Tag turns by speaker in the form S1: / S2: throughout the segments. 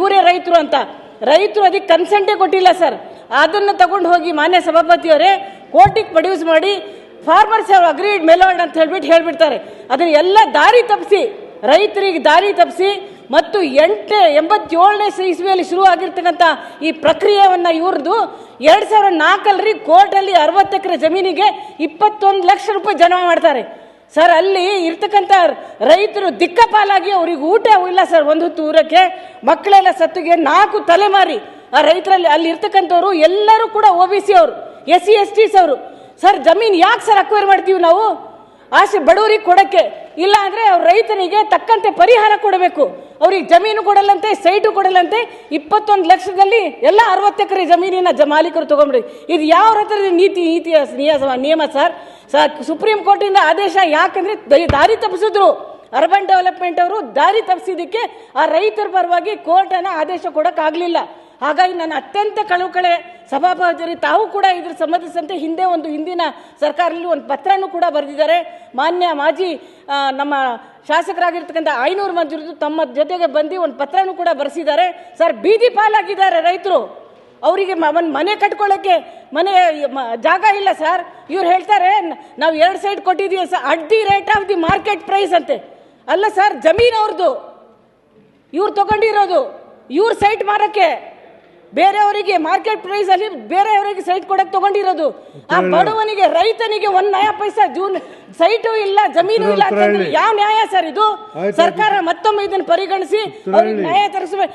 S1: ಇವರೇ ರೈತರು ಅಂತ. ರೈತರು ಅದಕ್ಕೆ ಕನ್ಸೆಂಟೇ ಕೊಟ್ಟಿಲ್ಲ ಸರ್. ಅದನ್ನು ತಗೊಂಡು ಹೋಗಿ ಮಾನ್ಯ ಸಭಾಪತಿಯವರೇ ಕೋರ್ಟಿಗೆ ಪ್ರೊಡ್ಯೂಸ್ ಮಾಡಿ ಫಾರ್ಮರ್ಸ್ ಹ್ಯಾವ್ ಅಗ್ರೀಡ್ ಮೆಲೋಡ್ ಅಂತ ಹೇಳ್ಬಿಡ್ತಾರೆ. ಅದನ್ನ ಎಲ್ಲ ದಾರಿ ತಪ್ಪಿಸಿ, ರೈತರಿಗೆ ದಾರಿ ತಪ್ಪಿಸಿ ಮತ್ತು 87ನೇ ಇಸ್ವಿಯಲ್ಲಿ ಶುರು ಆಗಿರ್ತಕ್ಕಂಥ ಈ ಪ್ರಕ್ರಿಯೆಯನ್ನು ಇವ್ರದ್ದು 2004 ಕೋರ್ಟಲ್ಲಿ 60 ಎಕರೆ ಜಮೀನಿಗೆ 21 ಲಕ್ಷ ರೂಪಾಯಿ ಜಮಾ ಮಾಡ್ತಾರೆ ಸರ್. ಅಲ್ಲಿ ಇರ್ತಕ್ಕಂಥ ರೈತರು ದಿಕ್ಕಪಾಲಾಗಿ ಅವ್ರಿಗೆ ಊಟ ಇಲ್ಲ ಸರ್. ಒಂದು ಹೊತ್ತು ಊರಕ್ಕೆ ಮಕ್ಕಳೆಲ್ಲ ಸತ್ತಿಗೆ 4 ತಲೆಮಾರಿ ಆ ರೈತರಲ್ಲಿ ಅಲ್ಲಿ ಇರ್ತಕ್ಕಂಥವ್ರು ಎಲ್ಲರೂ ಕೂಡ OBC ಅವರು, SC STs ಅವರು ಸರ್. ಜಮೀನು ಯಾಕೆ ಸರ್ ಅಕ್ವೈರ್ ಮಾಡ್ತೀವಿ ನಾವು? ಆಸೆ ಬಡವರಿಗೆ ಕೊಡಕ್ಕೆ, ಇಲ್ಲ ಅಂದರೆ ಅವ್ರ ರೈತನಿಗೆ ತಕ್ಕಂತೆ ಪರಿಹಾರ ಕೊಡಬೇಕು. ಅವ್ರಿಗೆ ಜಮೀನು ಕೊಡಲ್ಲಂತೆ, ಸೈಟು ಕೊಡಲ್ಲಂತೆ. 21 ಲಕ್ಷದಲ್ಲಿ ಎಲ್ಲ 60 ಎಕರೆ ಜಮೀನಿನ ಮಾಲೀಕರು ತಗೊಂಡ್ಬಿಡಿ. ಇದು ಯಾವ ರಥದ ನಿಯಮ ಸರ್? ಸುಪ್ರೀಂ ಕೋರ್ಟಿಂದ ಆದೇಶ ಯಾಕಂದ್ರೆ ದಾರಿ ತಪ್ಪಿಸಿದ್ರು. ಅರ್ಬನ್ ಡೆವಲಪ್ಮೆಂಟ್ ಅವರು ದಾರಿ ತಪ್ಪಿಸಿದ್ದಕ್ಕೆ ಆ ರೈತರ ಪರವಾಗಿ ಕೋರ್ಟನ ಆದೇಶ ಕೊಡೋಕ್ಕಾಗಲಿಲ್ಲ. ಹಾಗಾಗಿ ನಾನು ಅತ್ಯಂತ ಕಳಕಳೆ ಸಭಾಪತಿ, ತಾವು ಕೂಡ ಇದ್ರ ಸಂಬಂಧಿಸಿದಂತೆ ಹಿಂದಿನ ಸರ್ಕಾರದಲ್ಲಿ ಒಂದು ಪತ್ರನೂ ಕೂಡ ಬರೆದಿದ್ದಾರೆ. ಮಾಜಿ ನಮ್ಮ ಶಾಸಕರಾಗಿರ್ತಕ್ಕಂಥ ಐನೂರು ಮಂಜೂರು ತಮ್ಮ ಜೊತೆಗೆ ಬಂದು ಒಂದು ಪತ್ರನೂ ಕೂಡ ಬರೆಸಿದ್ದಾರೆ ಸರ್. ಬೀದಿ ಪಾಲಾಗಿದ್ದಾರೆ ರೈತರು. ಅವರಿಗೆ ಮನೆ ಕಟ್ಕೊಳ್ಳೋಕ್ಕೆ ಜಾಗ ಇಲ್ಲ ಸರ್. ಇವ್ರು ಹೇಳ್ತಾರೆ ನಾವು 2 ಸೈಟ್ ಕೊಟ್ಟಿದ್ದೀವಿ sir, at the rate of the market price ಅಂತೆ. ಅಲ್ಲ ಸರ್, ಜಮೀನು ಅವ್ರದ್ದು, ಇವ್ರು ತಗೊಂಡಿರೋದು. ಇವ್ರ ಸೈಟ್ ಮಾರಕ್ಕೆ ಬೇರೆಯವರಿಗೆ ಮಾರ್ಕೆಟ್ ಪ್ರೈಸ್ ಅಲ್ಲಿ ಬೇರೆಯವರಿಗೆ ಸೈಟ್ ಕೊಡಕ್ಕೆ ತಗೊಂಡಿರೋದು. ಆ ಬಡವನಿಗೆ, ರೈತನಿಗೆ 1 ನಯಾ ಪೈಸಾ ಸೈಟು ಇಲ್ಲ, ಜಮೀನು ಇಲ್ಲ ಅಂತಂದ್ರೆ ಯಾವ ನ್ಯಾಯ ಸರ್ ಇದು? ಸರ್ಕಾರ ಮತ್ತೊಮ್ಮೆ ಇದನ್ನು ಪರಿಗಣಿಸಿ ಅವ್ರಿಗೆ ನ್ಯಾಯ ತರಿಸಬೇಕು.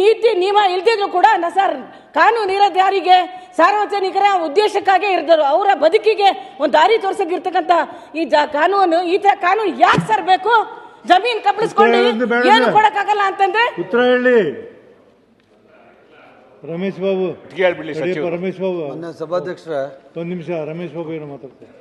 S1: ನೀತಿ ನಿಯಮ ಇಲ್ದಿದ್ರು ಕೂಡ ಸರ್, ಕಾನೂನು ಇರೋದು ಯಾರಿಗೆ? ಸಾರ್ವಜನಿಕರ ಉದ್ದೇಶಕ್ಕಾಗಿ ಇರ್ದರು. ಅವರ ಬದುಕಿಗೆ ಒಂದು ದಾರಿ ತೋರ್ಸಕ್ಕಿರ್ತಕ್ಕಂಥ ಈ ಕಾನೂನು ಯಾಕೆ ಸರ್ ಬೇಕು? ಜಮೀನು ಕಬಳಿಸ್ಕೊಂಡು ಏನು ಕೊಡಕ್ಕಾಗಲ್ಲ ಅಂತಂದ್ರೆ
S2: ಉತ್ತರ ಹೇಳಿ. ರಮೇಶ್ ಬಾಬು, ರಮೇಶ್ ಬಾಬು
S3: ಸಭಾಧ್ಯಕ್ಷರ
S2: ಒಂದು ನಿಮಿಷ. ರಮೇಶ್ ಬಾಬು ಏನೋ ಮಾತಾಡ್ತಾರೆ.